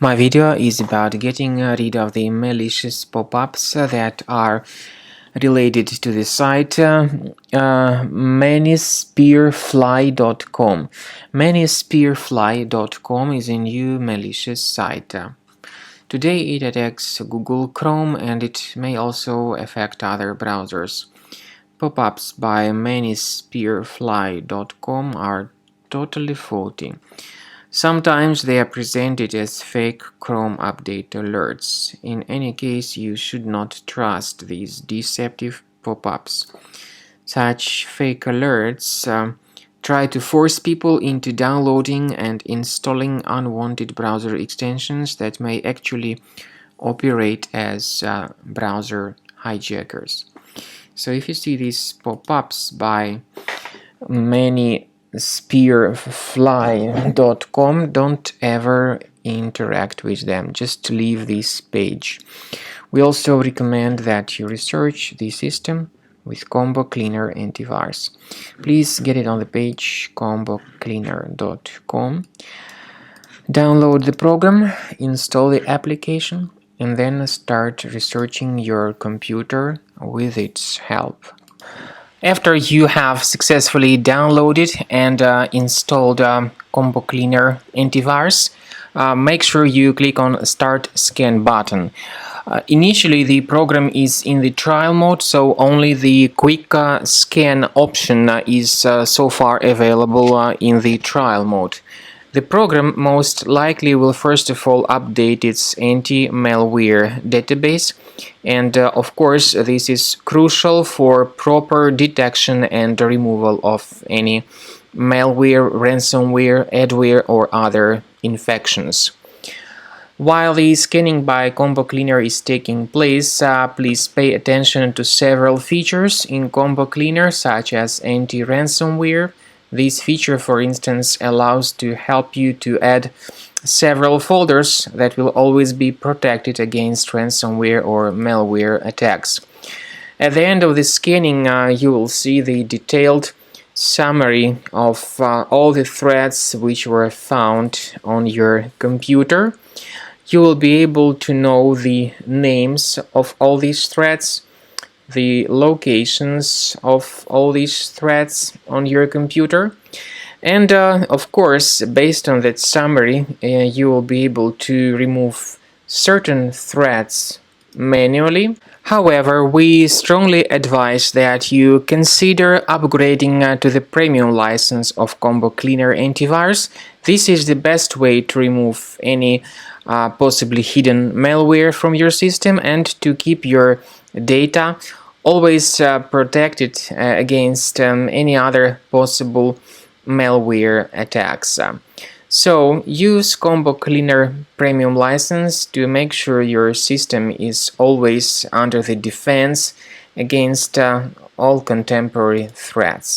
My video is about getting rid of the malicious pop-ups that are related to the site Manyspearfly.com. Manyspearfly.com is a new malicious site. Today it attacks Google Chrome and it may also affect other browsers. Pop-ups by Manyspearfly.com are totally faulty. Sometimes they are presented as fake Chrome update alerts. In any case, you should not trust these deceptive pop-ups. Such fake alerts try to force people into downloading and installing unwanted browser extensions that may actually operate as browser hijackers. So if you see these pop-ups by Manyspearfly.com, don't ever interact with them, just leave this page. We also recommend that you research the system with Combo Cleaner Antivirus. Please get it on the page combocleaner.com. Download the program, install the application, and then start researching your computer with its help. After you have successfully downloaded and installed Combo Cleaner Antivirus, make sure you click on Start Scan button. Initially, the program is in the trial mode, so only the quick scan option is so far available in the trial mode. The program most likely will first of all update its anti-malware database, and of course this is crucial for proper detection and removal of any malware, ransomware, adware or other infections. While the scanning by Combo Cleaner is taking place, please pay attention to several features in Combo Cleaner, such as anti-ransomware. This feature, for instance, allows to help you to add several folders that will always be protected against ransomware or malware attacks. At the end of the scanning, you will see the detailed summary of all the threads which were found on your computer. You will be able to know the names of all these threads, the locations of all these threads on your computer, and of course, based on that summary, you will be able to remove certain threads manually. However, we strongly advise that you consider upgrading to the premium license of Combo Cleaner Antivirus. This is the best way to remove any possibly hidden malware from your system and to keep your data always protected against any other possible malware attacks. So use Combo Cleaner Premium license to make sure your system is always under the defense against all contemporary threats.